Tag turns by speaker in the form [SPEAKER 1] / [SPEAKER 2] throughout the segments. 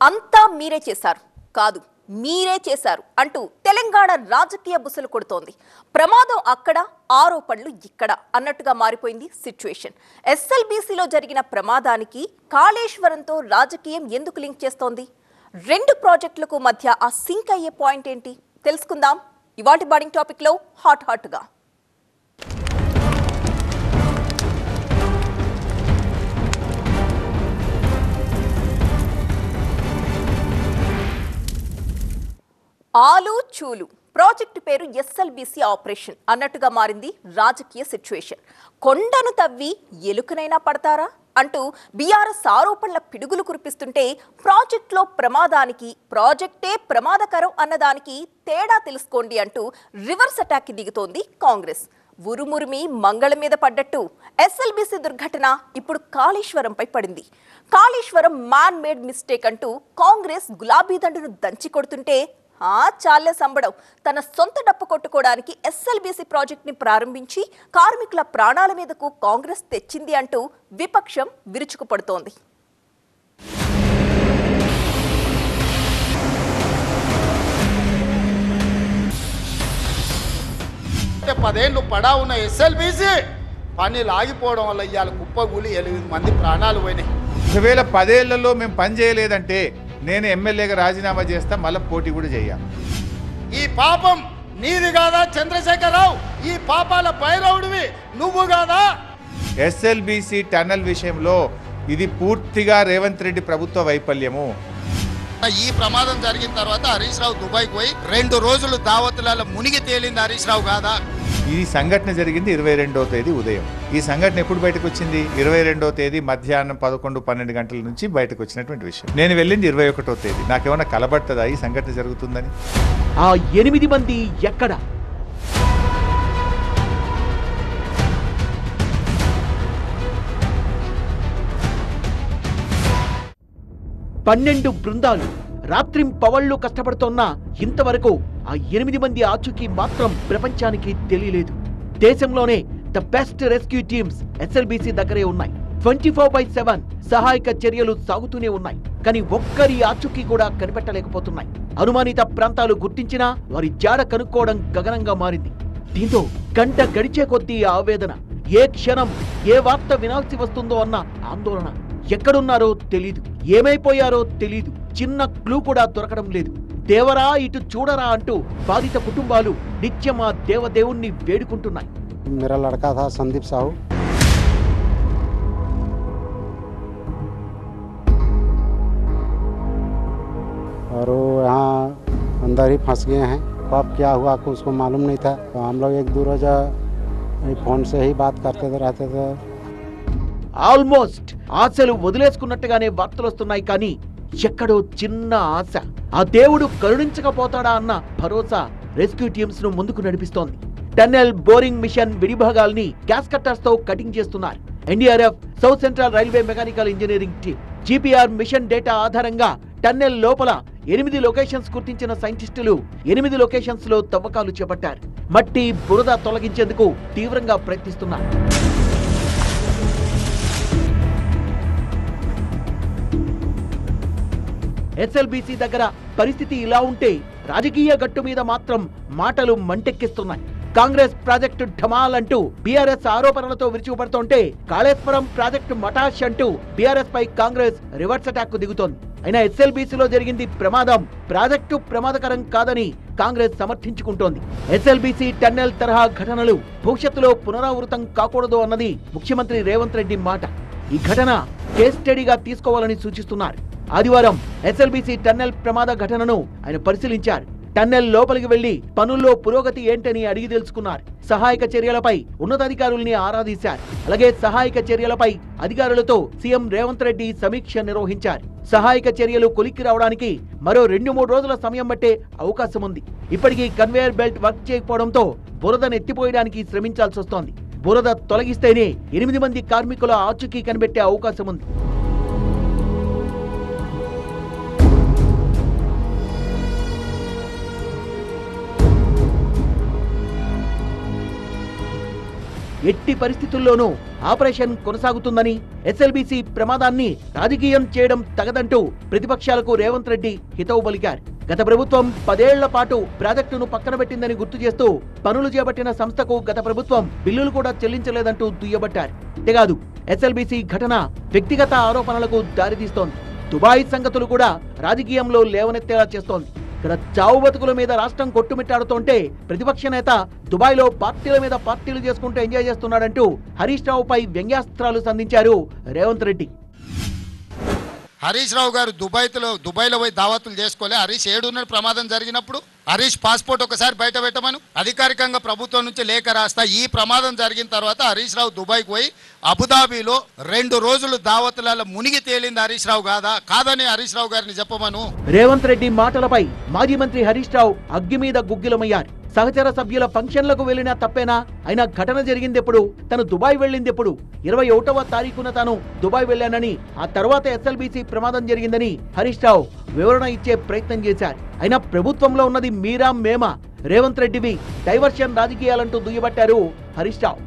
[SPEAKER 1] అంతా మీరే చేశారు కాదు మీరే చేశారు అంటూ తెలంగాణ రాజకీయ బుసలు కొడుతోంది. ప్రమాదం అక్కడ, ఆరోపణలు ఇక్కడ అన్నట్టుగా మారిపోయింది సిచ్యువేషన్. ఎస్ఎల్బీసీలో జరిగిన ప్రమాదానికి కాళేశ్వరంతో రాజకీయం ఎందుకు లింక్ చేస్తోంది? రెండు ప్రాజెక్టులకు మధ్య ఆ సింక్ అయ్యే పాయింట్ ఏంటి తెలుసుకుందాం ఇవాల్టి బార్డింగ్ టాపిక్ లో హాట్గా. ఆలు చూలు ప్రాజెక్టు పేరు ఎస్ఎల్బీసీ ఆపరేషన్ అన్నట్టుగా మారింది రాజకీయ సిచ్యువేషన్. కొండను తవ్వి ఎలుకనైనా పడతారా అంటూ బీఆర్ఎస్ ఆరోపణల పిడుగులు కురిపిస్తుంటే ప్రాజెక్టులో ప్రమాదానికి ప్రాజెక్టే ప్రమాదకరం అన్నదానికి తేడా తెలుసుకోండి అంటూ రివర్స్ అటాక్కి దిగుతోంది కాంగ్రెస్. ఉరుమురిమి మంగళం మీద పడ్డట్టు ఎస్ఎల్బీసీ దుర్ఘటన ఇప్పుడు కాళేశ్వరంపై పడింది. కాళేశ్వరం మ్యాన్ మేడ్ మిస్టేక్ అంటూ కాంగ్రెస్ గులాబీ దండును దంచి కొడుతుంటే చాలే సంబడం తన సొంత డప్పు కొట్టుకోవడానికి ఎస్ఎల్బీసీ ప్రాజెక్ట్ ని ప్రారంభించి కార్మికుల ప్రాణాల మీదకు కాంగ్రెస్ తెచ్చింది అంటూ విపక్షం విరుచుకుపడుతోంది.
[SPEAKER 2] పదేళ్ళు పడా ఉన్న ఎస్ఎల్బీసీ పనులు ఆగిపోవడం వల్ల ఇవాళ కుప్పగూలి 8 మంది ప్రాణాలు పోయినాయి.
[SPEAKER 3] 2010 మేము పని చేయలేదంటే నేను ఎమ్మెల్యేగా రాజీనామా చేస్తా, మళ్ళీ పోటీ కూడా చెయ్యా.
[SPEAKER 2] ఈ పాపం నీది కాదా చంద్రశేఖరరావు? ఈ పాపాల భైరవుడివి నువ్వు కాదా?
[SPEAKER 3] ఎస్ఎల్బీసీ టన్నల్ విషయంలో ఇది పూర్తిగా రేవంత్ రెడ్డి ప్రభుత్వ వైఫల్యము.
[SPEAKER 2] ఈ ప్రమాదం జరిగిన తర్వాత హరీష్ రావు దుబాయ్కి పోయి 2 రోజులు దావతులలో మునిగి తేలింది హరీష్ రావు కాదా?
[SPEAKER 3] ఈ సంఘటన జరిగింది 22వ తేదీ ఉదయం. ఈ సంఘటన ఎప్పుడు బయటకు వచ్చింది? 22వ తేదీ మధ్యాహ్నం 11-12 గంటల నుంచి బయటకు వచ్చినటువంటి విషయం. నేను వెళ్ళింది 21వ తేదీ. నాకేమన్నా కలబడుతుందా ఈ సంఘటన జరుగుతుందని?
[SPEAKER 4] ఆ 8 మంది ఎక్కడ? పన్నెండు బృందాలు రాత్రింపవళ్లు కష్టపడుతోన్నా ఇంతవరకు ఆ 8 మంది ఆచూకీ మాత్రం ప్రపంచానికి తెలియలేదు. దేశంలోనే the best rescue teams SLBC దగ్గరే ఉన్నాయి. 24/7 సహాయక చర్యలు సాగుతూనే ఉన్నాయి. కానీ ఒక్కరి ఆచూకీ కూడా కనిపెట్టలేకపోతున్నాయి. అనుమానిత ప్రాంతాలు గుర్తించినా వారి జాడ కనుక్కోవడం గగనంగా మారింది. దీంతో గంట గడిచే కొద్దీ ఆవేదన, ఏ క్షణం ఏ వార్త వినాల్సి వస్తుందో అన్న ఆందోళన. ఎక్కడున్నారో తెలీదు, ఏమైపోయారో తెలీదు, చిన్న క్లూ కూడా దొరకడం లేదు. దేవరా ఇటు చూడరా అంటూ బాధిత కుటుంబాలు నిత్యం ఆ దేవదేవుణ్ణి వేడుకుంటున్నాయి.
[SPEAKER 5] मेरा लड़का था संदीप साहू, और वो यहाँ अंदर ही फंस गए हैं. कब क्या हुआ को उसको मालूम नहीं था. तो हम लोग एक दो रोज फोन से ही बात करते रहते थे.
[SPEAKER 4] ఆల్మోస్ట్ ఆశలు వదిలేసుకున్నట్టుగానే వార్తలు వస్తున్నాయి. కానీ ఎక్కడో చిన్న ఆశ, ఆ దేవుడు కరుణించకపోతాడా అన్న భరోసా రెస్క్యూ టీమ్స్ ను ముందుకు నడిపిస్తోంది. టన్నెల్ బోరింగ్ మిషన్ విడిభాగాల్ని గ్యాస్ కట్టర్స్ తో కటింగ్ చేస్తున్నారు. NDRF, south central railway mechanical engineering team, GPR machine data ఆధారంగా టన్నెల్ లోపల 8 లొకేషన్స్ గుర్తించిన సైంటిస్టులు 8 లొకేషన్స్ లో తవ్వకాలు చేపట్టారు. మట్టి బురద తొలగించేందుకు తీవ్రంగా ప్రయత్నిస్తున్నారు. ఎస్ఎల్బీసీ దగ్గర పరిస్థితి ఇలా ఉంటే రాజకీయ గట్టు మీద మాత్రం మాటలు మంటెక్కిస్తున్నాయి. కాంగ్రెస్ ప్రాజెక్టు ఢమాల్ అంటూ బీఆర్ఎస్ ఆరోపణలతో విరుచుకుపడుతుంటే కాళేశ్వరం ప్రాజెక్టు మటాష్ అంటూ బీఆర్ఎస్ పై కాంగ్రెస్ రివర్స్ అటాక్ దిగుతోంది. అయినా ఎస్ఎల్బీసీలో జరిగింది ప్రమాదం, ప్రాజెక్టు ప్రమాదకరం కాదని కాంగ్రెస్ సమర్థించుకుంటోంది. ఎస్ఎల్బీసీ టన్నెల్ తరహా ఘటనలు భవిష్యత్తులో పునరావృతం కాకూడదు అన్నది ముఖ్యమంత్రి రేవంత్ రెడ్డి మాట. ఈ ఘటన కేస్ స్టడీగా తీసుకోవాలని సూచిస్తున్నారు. ఆదివారం ఎస్ఎల్బీసీ టన్నెల్ ప్రమాద ఘటనను ఆయన పరిశీలించారు. టన్నెల్ లోపలికి వెళ్లి పనుల్లో పురోగతి ఏంటని అడిగి తెలుసుకున్నారు. సహాయక చర్యలపై ఉన్నతాధికారుల్ని ఆరాధించారు. అలాగే సహాయక చర్యలపై అధికారులతో సీఎం రేవంత్ రెడ్డి సమీక్ష నిర్వహించారు. సహాయక చర్యలు కొలిక్కి రావడానికి మరో 2-3 రోజుల సమయం పట్టే అవకాశం ఉంది. ఇప్పటికీ కన్వేయర్ బెల్ట్ వర్క్ చేయకపోవడంతో బురదను ఎత్తిపోయడానికి శ్రమించాల్సి వస్తోంది. బురద తొలగిస్తేనే 8 మంది కార్మికుల ఆచూకీ కనిపెట్టే అవకాశం ఉంది. ఎట్టి పరిస్థితుల్లోనూ ఆపరేషన్ కొనసాగుతుందని, ఎస్ఎల్బీసీ ప్రమాదాన్ని రాజకీయం చేయడం తగదంటూ ప్రతిపక్షాలకు రేవంత్ రెడ్డి హితవు పలికారు. గత ప్రభుత్వం 10 ఏళ్ల పాటు ప్రాజెక్టును పక్కన పెట్టిందని గుర్తు చేస్తూ పనులు చేపట్టిన సంస్థకు గత ప్రభుత్వం బిల్లులు కూడా చెల్లించలేదంటూ దుయ్యబట్టారు. అంతేకాదు ఎస్ఎల్బీసీ ఘటన వ్యక్తిగత ఆరోపణలకు దారితీస్తోంది. దుబాయ్ సంగతులు కూడా రాజకీయంలో లేవనెత్తేలా చేస్తోంది. ఇక్కడ చావు బతుకుల మీద రాష్ట్రం కొట్టుమిట్టాడుతుంటే ప్రతిపక్ష నేత దుబాయ్లో పార్టీల మీద పార్టీలు చేసుకుంటూ ఎంజాయ్ చేస్తున్నాడంటూ హరీష్ రావుపై వ్యంగ్యాస్త్రాలు సంధించారు రేవంత్ రెడ్డి.
[SPEAKER 2] హరీష్ రావు గారు దుబాయ్లో పోయి దావతులు చేసుకోలే. హరీష్ ఏడున్న ప్రమాదం జరిగినప్పుడు హరీష్ పాస్పోర్ట్ ఒకసారి బయట పెట్టమను అధికారికంగా ప్రభుత్వం నుంచి లేఖ రాస్తా. ఈ ప్రమాదం జరిగిన తర్వాత హరీష్ రావు దుబాయ్కి పోయి అబుదాబిలో 2 రోజులు దావతులలో మునిగి తేలింది హరీష్ రావు కాదని హరీష్ రావు గారిని చెప్పమను.
[SPEAKER 4] రేవంత్ రెడ్డి మాటలపై మాజీ మంత్రి హరీష్ రావు అగ్గి మీద గుగ్గిలమయ్యారు. సహచర సభ్యుల ఫంక్షన్లకు వెళ్లినా తప్పేనా? అయినా ఘటన జరిగిందెప్పుడు? తను దుబాయ్ వెళ్ళిందెప్పుడు? 21వ తారీఖున తాను దుబాయ్ వెళ్లానని, ఆ తర్వాత ఎస్ఎల్బీసీ ప్రమాదం జరిగిందని హరీష్ రావు వివరణ ఇచ్చే ప్రయత్నం చేశారు. అయినా ప్రభుత్వంలో ఉన్నది మీరా మేమా? రేవంత్ రెడ్డివి డైవర్షన్ రాజకీయాలంటూ దుయ్యబట్టారు హరీష్ రావు.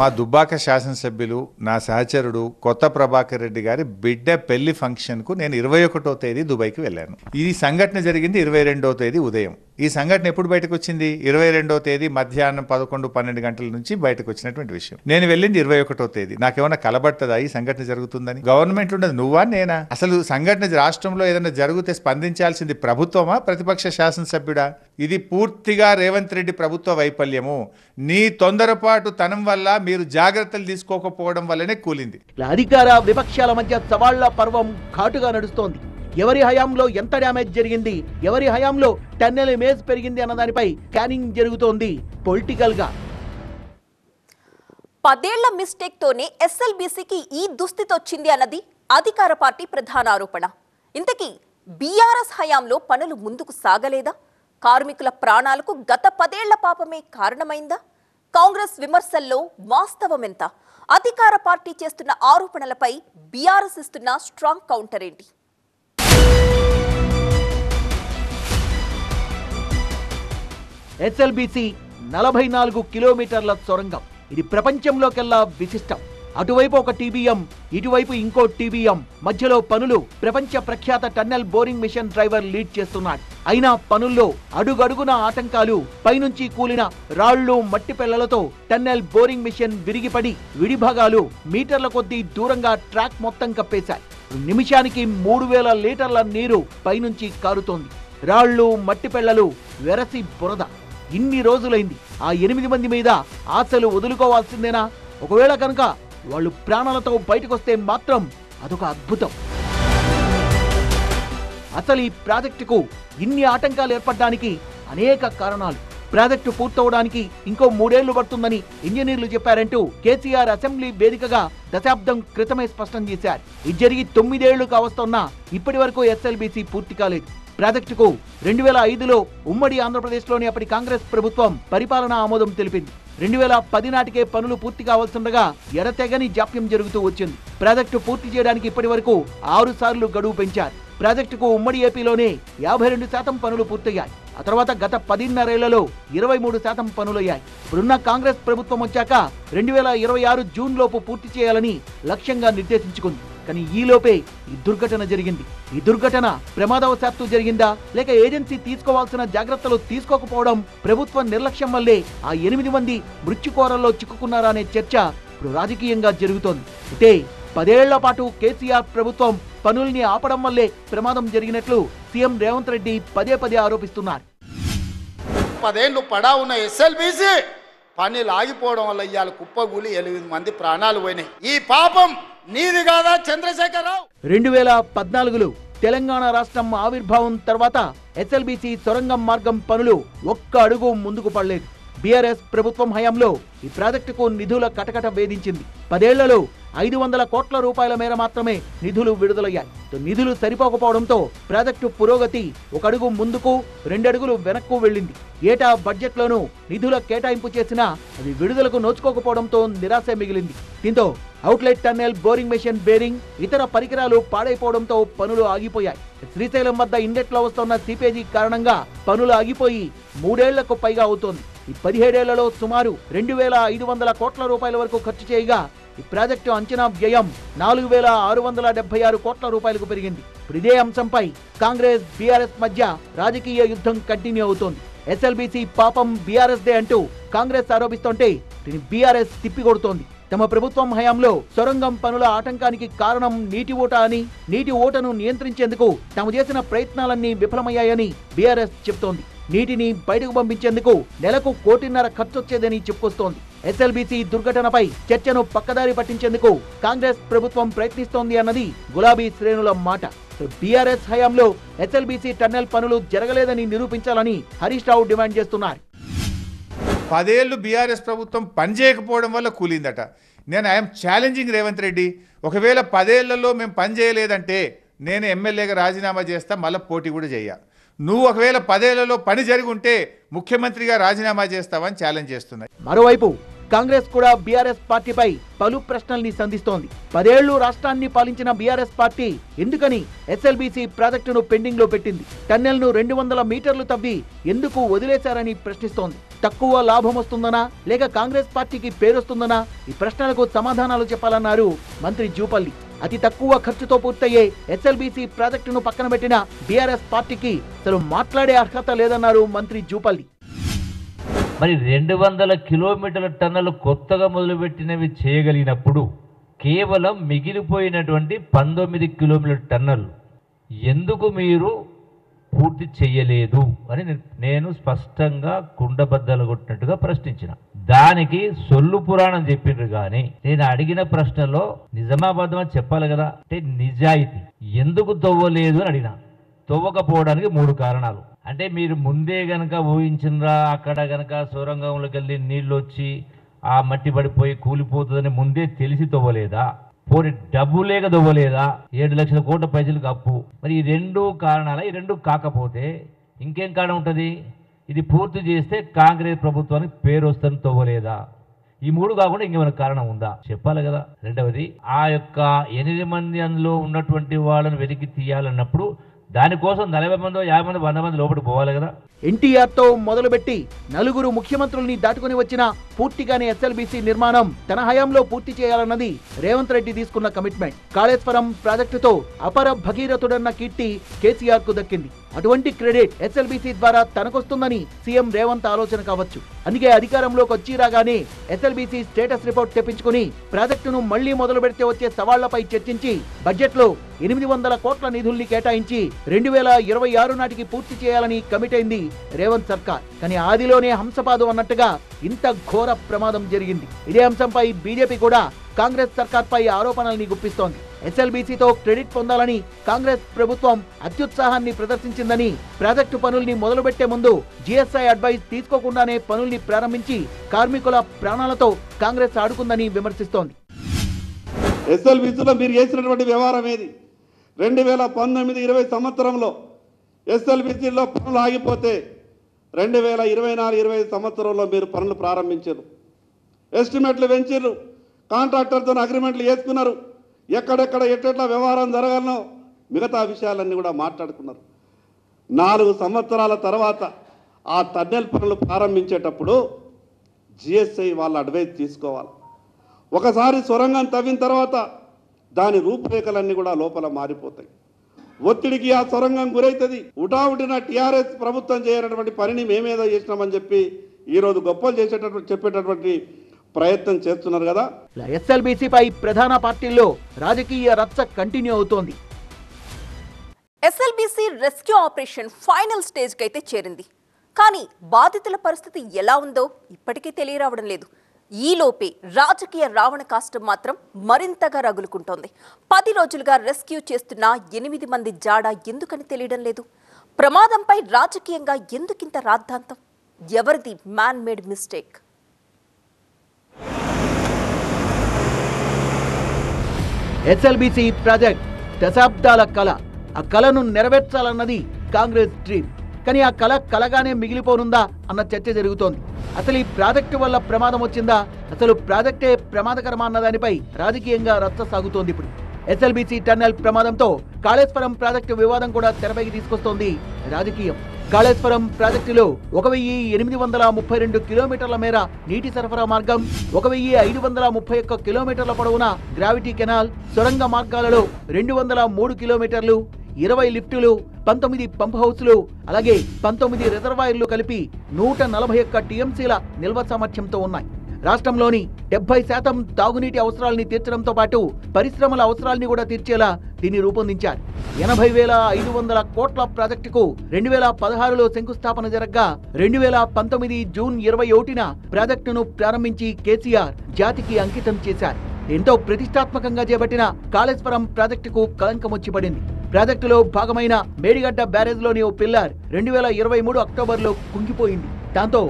[SPEAKER 3] మా దుబ్బాక శాసనసభ్యులు నా సహచరుడు కొత్త ప్రభాకర్ రెడ్డి గారి బిడ్డ పెళ్లి ఫంక్షన్కు నేను 21వ తేదీ దుబాయ్కి వెళ్ళాను. ఈ సంఘటన జరిగింది 22వ తేదీ ఉదయం. ఈ సంఘటన ఎప్పుడు బయటకు వచ్చింది? 22వ తేదీ మధ్యాహ్నం 11-12 గంటల నుంచి బయటకు వచ్చినటువంటి విషయం. నేను వెళ్ళింది 21వ తేదీ. నాకేమైనా కలబడుతుందా ఈ సంఘటన జరుగుతుందని? గవర్నమెంట్ ఉండదు, నువ్వా నేనా? అసలు సంఘటన రాష్ట్రంలో ఏదైనా జరిగితే స్పందించాల్సింది ప్రభుత్వమా, ప్రతిపక్ష శాసనసభ్యుడా? ఇది పూర్తిగా రేవంత్ రెడ్డి ప్రభుత్వ వైఫల్యము. నీ తొందరపాటు తనం వల్ల మీరు జాగ్రత్తలు తీసుకోకపోవడం వల్లనే కూలింది.
[SPEAKER 4] అధికార విపక్షాల మధ్య సవాళ్ల పర్వం ఘాటుగా నడుస్తోంది. ఎవరి హయాంలో ఎంత డ్యామేజ్ జరిగింది, ఎవరి హయాంలో టన్నెల్ ఇమేజ్ పెరిగింది అన్న దానిపై స్కానింగ్ జరుగుతోంది పొలిటికల్ గా.
[SPEAKER 1] 10 ఏళ్ల మిస్టేక్ తోనే ఎస్ఎల్బీసీకి ఈ దుస్థితి వచ్చింది అన్నది అధికార పార్టీ ప్రధాన ఆరోపణ. ఇంతకీ బీఆర్ఎస్ హయాంలో పనులు ముందుకు సాగలేదా? కార్మికుల ప్రాణాలకు గత 10 ఏళ్ల పాపమే కారణమైందా? కాంగ్రెస్ విమర్శల్లో వాస్తవం ఎంత? అధికార పార్టీ చేస్తున్న ఆరోపణలపై బీఆర్ఎస్ ఇస్తున్న స్ట్రాంగ్ కౌంటర్ ఏంటి?
[SPEAKER 4] ఎస్ఎల్బీసీ 44 కిలోమీటర్ల సొరంగం. ఇది ప్రపంచంలోకెల్లా విశిష్టం. అటువైపు ఒక టీబీఎం, ఇటువైపు ఇంకో టీబీఎం మధ్యలో పనులు ప్రపంచ ప్రఖ్యాత tunnel boring machine driver lead చేస్తున్నాడు. అయినా పనుల్లో అడుగడుగున ఆటంకాలు, పైనుంచి కూలిన రాళ్లు మట్టి పెళ్లలతో టన్నెల్ బోరింగ్ మిషన్ విరిగిపడి విడిభాగాలు మీటర్ల కొద్దీ దూరంగా ట్రాక్ మొత్తం కప్పేశాయి. నిమిషానికి 3000 లీటర్ల నీరు పైనుంచి కారుతోంది. రాళ్లు మట్టి పెళ్లలు వెరసి బురద. ఇన్ని రోజులైంది. ఆ 8 మంది మీద ఆశలు వదులుకోవాల్సిందేనా? ఒకవేళ కనుక వాళ్ళు ప్రాణాలతో బయటకొస్తే మాత్రం అదొక అద్భుతం. అసలు ఈ ప్రాజెక్టుకు ఇన్ని ఆటంకాలు ఏర్పడడానికి అనేక కారణాలు. ప్రాజెక్టు పూర్తవడానికి ఇంకో 3 ఏళ్లు పడుతుందని ఇంజనీర్లు చెప్పారంటూ కేసీఆర్ అసెంబ్లీ వేదికగా దశాబ్దం క్రితమే స్పష్టం చేశారు. ఇది జరిగి 9 ఏళ్లు కావస్తున్నా ఇప్పటి వరకు ఎస్ఎల్బీసీ పూర్తి కాలేదు. ప్రాజెక్టుకు 2005లో ఉమ్మడి ఆంధ్రప్రదేశ్లోని అప్పటి కాంగ్రెస్ ప్రభుత్వం పరిపాలనా ఆమోదం తెలిపింది. 2010 నాటికే పనులు పూర్తి కావాల్సిండగా ఎడతెగని జాప్యం జరుగుతూ వచ్చింది. ప్రాజెక్టు పూర్తి చేయడానికి ఇప్పటి వరకు 6 సార్లు గడువు పెంచారు. ప్రాజెక్టుకు ఉమ్మడి ఏపీలోనే 52% పనులు పూర్తయ్యాయి. ఆ తర్వాత గత 10.5 ఏళ్లలో 23% పనులయ్యాయి. ఇప్పుడున్న కాంగ్రెస్ ప్రభుత్వం వచ్చాక 2026 జూన్ లోపు పూర్తి చేయాలని లక్ష్యంగా నిర్దేశించుకుంది. కానీ ఈలోపే ఈ దుర్ఘటన జరిగింది. ఈ దుర్ఘటన ప్రమాదవశాత్తు జరిగిందా, లేక ఏజెన్సీ తీసుకోవాల్సిన జాగ్రత్తలు తీసుకోకపోవడం, ప్రభుత్వ నిర్లక్ష్యం వల్లే ఆ 8 మంది మృత్యుకోరల్లో చిక్కుకున్నారా అనే చర్చ ఇప్పుడు రాజకీయంగా జరుగుతోంది. అయితే 10 ఏళ్ల పాటు కేసీఆర్ ప్రభుత్వం పనుల్ని ఆపడం వల్లే ప్రమాదం జరిగినట్లు సీఎం రేవంత్ రెడ్డి పదే ఆరోపిస్తున్నారు.
[SPEAKER 2] 10 ఏళ్ళు పడా ఉన్న ఎస్ఎల్బీసీ పనులు ఆగిపోవడం వల్ల ఇవాళ కుప్పగూలి 8 మంది ప్రాణాలు పోయినాయి. ఈ పాపం నీది కాదా చంద్రశేఖరరావు?
[SPEAKER 4] 2014లో తెలంగాణ రాష్ట్రం ఆవిర్భావం తర్వాత ఎస్ఎల్బీసీ సొరంగం మార్గం పనులు ఒక్క అడుగు ముందుకు పడలేదు. బీఆర్ఎస్ ప్రభుత్వం హయాంలో ఈ ప్రాజెక్టుకు నిధుల కటకట వేధించింది. 10 ఏళ్లలో 500 కోట్ల రూపాయల మేర మాత్రమే నిధులు విడుదలయ్యాయి. నిధులు సరిపోకపోవడంతో ప్రాజెక్టు పురోగతి 1 అడుగు ముందుకు 2 అడుగులు వెనక్కు వెళ్లింది. ఏటా బడ్జెట్లోనూ నిధుల కేటాయింపు చేసినా అది విడుదలకు నోచుకోకపోవడంతో నిరాశ మిగిలింది. దీంతో outlet tunnel boring machine bearing ఇతర పరికరాలు పాడైపోవడంతో పనులు ఆగిపోయాయి. శ్రీశైలం వద్ద ఇండెట్లో వస్తున్న సీపేజీ కారణంగా పనులు ఆగిపోయి 3 ఏళ్లకు పైగా అవుతోంది. ఈ 17 ఏళ్లలో సుమారు 2,500 కోట్ల రూపాయల వరకు ఖర్చు చేయగా ఈ ప్రాజెక్టు అంచనా వ్యయం 4,676 కోట్ల రూపాయలకు పెరిగింది. ఇప్పుడు ఇదే అంశంపై కాంగ్రెస్ బీఆర్ఎస్ మధ్య రాజకీయ యుద్ధం కంటిన్యూ అవుతోంది. ఎస్ఎల్బీసీ పాపం బీఆర్ఎస్ దే అంటూ కాంగ్రెస్ ఆరోపిస్తుంటే దీన్ని బీఆర్ఎస్ తిప్పికొడుతోంది. తమ ప్రభుత్వం హయాంలో సొరంగం పనుల ఆటంకానికి కారణం నీటి ఓట అని, నీటి ఓటను నియంత్రించేందుకు తాము చేసిన ప్రయత్నాలన్నీ విఫలమయ్యాయని బీఆర్ఎస్ చెబుతోంది. నీటిని బయటకు పంపించేందుకు నెలకు 1.5 కోటి ఖర్చొచ్చేదని చెప్పుకొస్తోంది. ఎస్ఎల్బీసీ దుర్ఘటనపై చర్చను పక్కదారి పట్టించేందుకు కాంగ్రెస్ ప్రభుత్వం ప్రయత్నిస్తోంది అన్నది గులాబీ శ్రేణుల మాట. బీఆర్ఎస్ హయాంలో ఎస్ఎల్బీసీ టన్నెల్ పనులు జరగలేదని నిరూపించాలని హరీష్ రావు డిమాండ్ చేస్తున్నారు.
[SPEAKER 3] 10 ఏళ్ళు బీఆర్ఎస్ ప్రభుత్వం పనిచేయకపోవడం వల్ల కూలిందట. నేను ఐఎమ్ ఛాలెంజింగ్ రేవంత్ రెడ్డి, ఒకవేళ 10 ఏళ్లలో మేము పని చేయలేదంటే నేను ఎమ్మెల్యేగా రాజీనామా చేస్తా, మళ్ళీ పోటీ కూడా చేయ. నువ్వు ఒకవేళ 10 ఏళ్లలో పని జరిగి ఉంటే ముఖ్యమంత్రిగా రాజీనామా చేస్తావని ఛాలెంజ్ చేస్తున్నాయి.
[SPEAKER 4] మరోవైపు కాంగ్రెస్ కూడా బీఆర్ఎస్ పార్టీపై పలు ప్రశ్నల్ని సంధిస్తోంది. 10 ఏళ్లు రాష్ట్రాన్ని పాలించిన బీఆర్ఎస్ పార్టీ ఎందుకని ఎస్ఎల్బీసీ ప్రాజెక్టును పెండింగ్ లో పెట్టింది? టన్నెల్ ను 200 మీటర్లు తవ్వి ఎందుకు వదిలేశారని ప్రశ్నిస్తోంది. తక్కువ లాభం వస్తుందనా లేక కాంగ్రెస్ పార్టీకి పేరొస్తుందనా? ఈ ప్రశ్నలకు సమాధానాలు చెప్పాలన్నారు మంత్రి జూపల్లి. అతి తక్కువ ఖర్చుతో పూర్తయ్యే ఎస్ఎల్బీసీ ప్రాజెక్టును పక్కన పెట్టిన బీఆర్ఎస్ పార్టీకి అసలు మాట్లాడే అర్హత లేదన్నారు మంత్రి జూపల్లి.
[SPEAKER 6] మరి 200 కిలోమీటర్ల టన్నులు కొత్తగా మొదలుపెట్టినవి చేయగలిగినప్పుడు కేవలం మిగిలిపోయినటువంటి 19 కిలోమీటర్ల టన్నులు ఎందుకు మీరు పూర్తి చేయలేదు అని నేను స్పష్టంగా కుండబద్దలు కొట్టినట్టుగా ప్రశ్నించిన. దానికి సొల్లు పురాణం చెప్పిండ్రు కానీ నేను అడిగిన ప్రశ్నలో నిజామాబాద్ అని చెప్పాలి కదా. అంటే నిజాయితీ ఎందుకు తవ్వలేదు అని అడిగిన. తవ్వకపోవడానికి 3 కారణాలు. అంటే మీరు ముందే గనక ఊహించినరా అక్కడ గనక సొరంగంలోకి వెళ్ళి నీళ్ళు వచ్చి ఆ మట్టి పడిపోయి కూలిపోతుందని ముందే తెలిసి తవ్వలేదా? పోనీ డబ్బు లేక తవ్వలేదా? 7 లక్షల కోట్ల ప్రజలకు అప్పు. మరి ఈ 2 కారణాల, ఈ 2 కాకపోతే ఇంకేం కారణం ఉంటుంది? ఇది పూర్తి చేస్తే కాంగ్రెస్ ప్రభుత్వానికి పేరు వస్తుందని తవ్వలేదా? ఈ 3 కాకుండా ఇంకేమైనా కారణం ఉందా చెప్పాలి కదా. రెండవది, ఆ యొక్క 8 మంది అందులో ఉన్నటువంటి వాళ్ళని వెతికి తీయాలన్నప్పుడు దానికోసం 40 మందో 50 మంది 100 మంది లోపలికి పోవాలి కదా.
[SPEAKER 4] ఎన్టీఆర్ తో మొదలుపెట్టి 4 ముఖ్యమంత్రుల్ని దాటుకుని వచ్చిన పూర్తిగానే ఎస్ఎల్బీసీ నిర్మాణం తన హయాంలో పూర్తి చేయాలన్నది రేవంత్ రెడ్డి తీసుకున్న కమిట్మెంట్. కాళేశ్వరం ప్రాజెక్టుతో అపర భగీరథుడన్న కీర్తి కేసీఆర్ కు దక్కింది. అటువంటి క్రెడిట్ ఎస్ఎల్బీసీ ద్వారా తనకొస్తుందని సీఎం రేవంత్ ఆలోచన కావచ్చు. అందుకే అధికారంలోకి వచ్చి రాగానే ఎస్ఎల్బీసీ స్టేటస్ రిపోర్ట్ తెప్పించుకుని ప్రాజెక్టును మళ్లీ మొదలు పెడితే వచ్చే సవాళ్లపై చర్చించి బడ్జెట్ లో 800 కోట్ల నిధుల్ని కేటాయించి 2026 నాటికి పూర్తి చేయాలని కమిట్ అయింది రేవంత్ సర్కార్. కానీ ఆదిలోనే హంసపాదు అన్నట్టుగా ఇంత ఘోర ప్రమాదం జరిగింది. ఇదే అంశంపై బీజేపీ కూడా కాంగ్రెస్ సర్కార్ పై ఆరోపణల్ని గుప్పిస్తోంది. ఎస్ఎల్బీసీతో క్రెడిట్ పొందాలని కాంగ్రెస్ ప్రభుత్వం అత్యుత్సాహాన్ని ప్రదర్శించిందని, ప్రాజెక్టు పనుల్ని మొదలుపెట్టే ముందు జీఎస్ఐ అడ్వైస్ తీసుకోకుండానే పనుల్ని ప్రారంభించి కార్మికుల ప్రాణాలతో కాంగ్రెస్ ఆడుకుందని విమర్శిస్తోంది.
[SPEAKER 7] ఎస్ఎల్బీసీలో మీరు చేసినటువంటి వ్యవహారం ఏది? 2019-20 సంవత్సరంలో ఎస్ఎల్బీసీలో పనులు ఆగిపోతే 2024-25 సంవత్సరంలో మీరు పనులు ప్రారంభించారు. ఎస్టిమేట్లు పెంచారు, కాంట్రాక్టర్తో అగ్రిమెంట్లు చేసుకున్నారు, ఎక్కడెక్కడ ఎట్లా వ్యవహారం జరగాలనో మిగతా విషయాలన్నీ కూడా మాట్లాడుకున్నారు. 4 సంవత్సరాల తర్వాత ఆ టన్నెల్ పనులు ప్రారంభించేటప్పుడు జిఎస్ఐ వాళ్ళ అడ్వైజ్ తీసుకోవాలి. ఒకసారి సొరంగం తవ్విన తర్వాత దాని రూపురేఖలన్నీ కూడా లోపల మారిపోతాయి. ఒత్తిడికి ఆ సొరంగం గురైతుంది. ఉటావుటిన టీఆర్ఎస్ ప్రభుత్వం చేయనటువంటి పనిని మేమేదో చేసినామని చెప్పి ఈరోజు గొప్పలు చెప్పేటటువంటి ప్రయత్నం చేస్తున్నారు కదా.
[SPEAKER 4] ఎస్ఎల్బీసీపై ప్రధాన పార్టీల్లో రాజకీయ రచ్చ కంటిన్యూ అవుతోంది.
[SPEAKER 1] ఎస్ఎల్బీసీ రెస్క్యూ ఆపరేషన్ ఫైనల్ స్టేజ్కి అయితే చేరింది. కానీ బాధితుల పరిస్థితి ఎలా ఉందో ఇప్పటికీ తెలియరావడం లేదు. ఈలోపే రాజకీయ రావణ కాష్టం మాత్రం మరింతగా రగులుకుంటోంది. 10 రోజులుగా రెస్క్యూ చేస్తున్న 8 మంది జాడ ఎందుకని తెలియడం లేదు? ప్రమాదంపై రాజకీయంగా ఎందుకింత రాద్ధాంతం? ఎవరిది man made mistake?
[SPEAKER 4] SLBC project దశాబ్దాల కళ. ఆ కళను నెరవేర్చాలన్నది కాంగ్రెస్ డ్రీమ్. కానీ ఆ కళ కలగానే మిగిలిపోనుందా అన్న చర్చ జరుగుతోంది. అసలు ఈ ప్రాజెక్టు వల్ల ప్రమాదం వచ్చిందా, అసలు ప్రాజెక్టే ప్రమాదకరమా అన్న దానిపై రాజకీయంగా రచ్చ సాగుతోంది. ఇప్పుడు ఎస్ఎల్బీసీ టన్నెల్ ప్రమాదంతో కాళేశ్వరం ప్రాజెక్టు వివాదం కూడా తెరపైకి తీసుకొస్తోంది రాజకీయం. కాళేశ్వరం ప్రాజెక్టులో 1832 కిలోమీటర్ల మేర నీటి సరఫరా మార్గం, 1531 కిలోమీటర్ల పొడవున గ్రావిటీ కెనాల్, సొరంగ మార్గాలలో 203 కిలోమీటర్లు, 20 లిఫ్టులు, 19 పంప్ హౌస్లు, అలాగే 19 రిజర్వాయర్లు కలిపి 141 టీఎంసీల నిల్వ సామర్థ్యంతో ఉన్నాయి. రాష్ట్రంలోని 70% తాగునీటి అవసరాలని తీర్చడంతో పాటు పరిశ్రమల అవసరాలని కూడా తీర్చేలా దీన్ని రూపొందించారు. 80,500 కోట్ల ప్రాజెక్టుకు 2016లో శంకుస్థాపన జరగ్గా 2019 జూన్ 21న ప్రాజెక్టును ప్రారంభించి కేసీఆర్ జాతికి అంకితం చేశారు. ఎంతో ప్రతిష్టాత్మకంగా చేపట్టిన కాళేశ్వరం ప్రాజెక్టుకు కళంకం వచ్చి పడింది. ప్రాజెక్టులో భాగమైన మేడిగడ్డ బ్యారేజ్లోని ఓ పిల్లర్ 2023 అక్టోబర్లో కుంగిపోయింది. దాంతో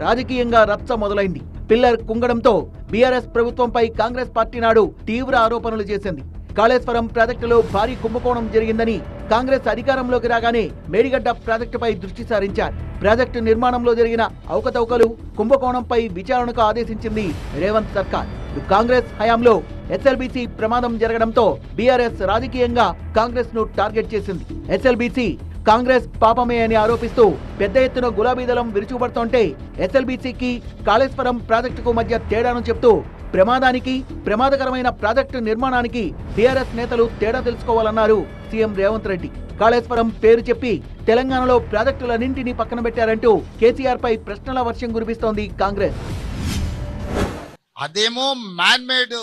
[SPEAKER 4] రాజకీయంగా రచ్చ మొదలైంది. పిల్లర్ కుంగడంతో బీఆర్ఎస్ ప్రభుత్వంపై కాంగ్రెస్ పార్టీ నాడు తీవ్ర ఆరోపణలు చేసింది. కాళేశ్వరం ప్రాజెక్టులో భారీ కుంభకోణం జరిగిందని కాంగ్రెస్ అధికారంలోకి రాగానే మేడిగడ్డ ప్రాజెక్టుపై దృష్టి సారించారు. ప్రాజెక్టు నిర్మాణంలో జరిగిన అవకతవకలు, కుంభకోణంపై విచారణకు ఆదేశించింది రేవంత్ సర్కార్. కాంగ్రెస్ హయాంలో ఎస్ఎల్బీసీ ప్రమాదం జరగడంతో బీఆర్ఎస్ రాజకీయంగా కాంగ్రెస్ ను టార్గెట్ చేసింది. ఎస్ఎల్బీసీ కాంగ్రెస్ పాపమే అని ఆరోపిస్తూ పెద్ద ఎత్తున గులాబీ దళం విరుచుకుపడుతుంటే ఎస్ఎల్బీసీకి కాళేశ్వరం ప్రాజెక్టుకు మధ్య తేడాను చెప్తూ ప్రమాదకరమైన ప్రాజెక్టు నిర్మాణానికి టీఆర్ఎస్ నేతలు తేడా తెలుసుకోవాలన్నారు సీఎం రేవంత్ రెడ్డి. కాళేశ్వరం పేరు చెప్పి తెలంగాణలో ప్రాజెక్టులన్నింటినీ పక్కన పెట్టారంటూ కేసీఆర్ పై ప్రశ్నల వర్షం కురిపిస్తోంది కాంగ్రెస్.
[SPEAKER 2] అదేమో మ్యాన్ మేడ్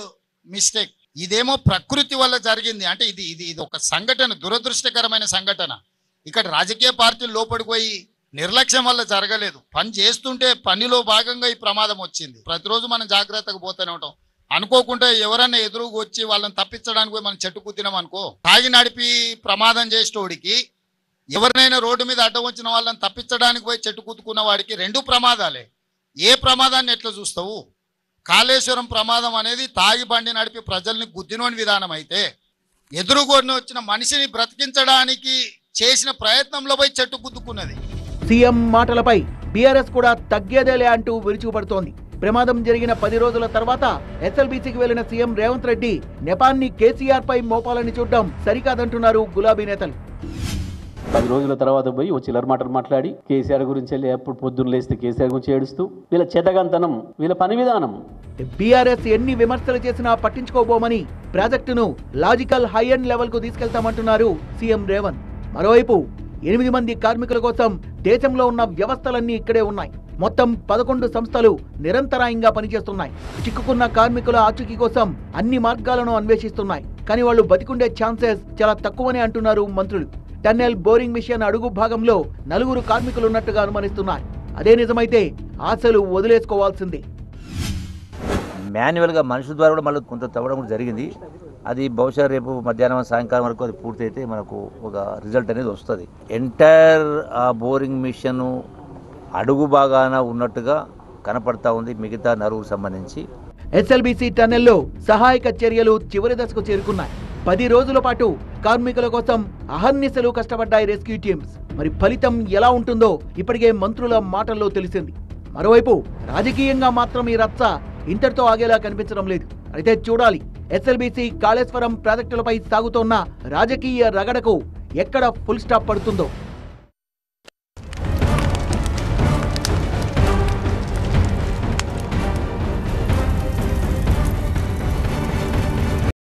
[SPEAKER 2] మిస్టేక్, ఇదేమో ప్రకృతి వల్ల జరిగింది. అంటే ఇది ఒక సంఘటన, దురదృష్టకరమైన సంఘటన. ఇక్కడ రాజకీయ పార్టీలు లోపలికి పోయి నిర్లక్ష్యం వల్ల జరగలేదు. పని చేస్తుంటే పనిలో భాగంగా ఈ ప్రమాదం వచ్చింది. ప్రతిరోజు మనం జాగ్రత్తగా పోతూనే ఉంటాం. అనుకోకుండా ఎవరన్నా ఎదురుగా వచ్చి వాళ్ళని తప్పించడానికి పోయి మనం చెట్టు కుద్దినాం అనుకో, తాగి నడిపి ప్రమాదం చేసేటోడికి, ఎవరినైనా రోడ్డు మీద అడ్డం వచ్చిన వాళ్ళని తప్పించడానికి పోయి చెట్టు కుట్టుకున్న వాడికి రెండు ప్రమాదాలే. ఏ ప్రమాదాన్ని ఎట్లా చూస్తావు? కాళేశ్వరం ప్రమాదం అనేది తాగి బండి నడిపి ప్రజల్ని గుద్దినోని విధానం అయితే, ఎదురుగొని వచ్చిన మనిషిని బ్రతికించడానికి చేసిన ప్రయత్నంలో పోయి చెట్టు గుద్దుకున్నది.
[SPEAKER 4] సీఎం మాటలపై బీఆర్ఎస్ కూడా తగ్గేదేలే అంటూ విరుచుకుపడుతోంది. ప్రమాదం జరిగిన 10 రోజుల తర్వాత ఎస్ఎల్బీసీకి వెళ్లిన సీఎం రేవంత్ రెడ్డి నెపాన్ని కేసీఆర్ పై మోపాలని చూడడం సరికాదంటున్నారు గులాబీ నేతలు.
[SPEAKER 8] 10 రోజుల తర్వాత పోయి ఓ చిల్లర మాటలు మాట్లాడి కేసీఆర్ గురించి వెళ్ళి ఎప్పుడు పొద్దున్న లేస్తే కేసీఆర్ గురించి ఏడుస్తూ వీళ్ళ చేతగంతనం, వీళ్ళ పని విధానం.
[SPEAKER 4] బీఆర్ఎస్ ఎన్ని విమర్శలు చేసినా పట్టించుకోబోమని ప్రాజెక్టును లాజికల్ హై ఎండ్ లెవెల్ కు తీసుకెళ్తామంటున్నారు సీఎం రేవంత్. మరోవైపు 8 మంది కార్మికుల కోసం దేశంలో ఉన్న వ్యవస్థలన్నీ ఇక్కడే ఉన్నాయి. మొత్తం 11 సంస్థలు నిరంతరాయంగా పనిచేస్తున్నాయి. చిక్కుకున్న కార్మికుల ఆచూకీ కోసం అన్ని మార్గాలను అన్వేషిస్తున్నాయి. కానీ వాళ్ళు బతికుండే ఛాన్సెస్ చాలా తక్కువనే అంటున్నారు మంత్రులు. టన్నెల్ బోరింగ్ మిషన్ అడుగు భాగంలో 4 కార్మికులు ఉన్నట్టుగా అనుమానిస్తున్నారు. అదే నిజమైతే ఆశలు వదిలేసుకోవాల్సిందే.
[SPEAKER 9] మాన్యువల్గా మనుషుల ద్వారా కూడా మళ్ళీ కొంత తవ్వడం కూడా జరిగింది. అది బహుశా రేపు మధ్యాహ్నం సాయంకాలం వరకు అది పూర్తయితే మనకు ఒక రిజల్ట్ అనేది వస్తుంది. ఎంటైర్ ఆ బోరింగ్ మిషన్ అడుగు భాగాన ఉన్నట్టుగా కనపడతా ఉంది మిగతా నరువుకు సంబంధించి.
[SPEAKER 4] ఎస్ఎల్బీసీ టన్నెల్లో సహాయక చర్యలు చివరి దశకు చేరుకున్నాయి. 10 రోజుల పాటు కార్మికుల కోసం అహర్నిశలు కష్టపడ్డాయి రెస్క్యూ టీమ్స్. మరి ఫలితం ఎలా ఉంటుందో ఇప్పటికే మంత్రుల మాటల్లో తెలిసింది. మరోవైపు రాజకీయంగా మాత్రం ఈ రచ్చ ఇంతటితో ఆగేలా కనిపించడం లేదు. అయితే చూడాలి, ఎస్ఎల్బీసీ కాళేశ్వరం ప్రాజెక్టులపై సాగుతోన్న రాజకీయ రగడకు ఎక్కడ ఫుల్ స్టాప్ పడుతుందో.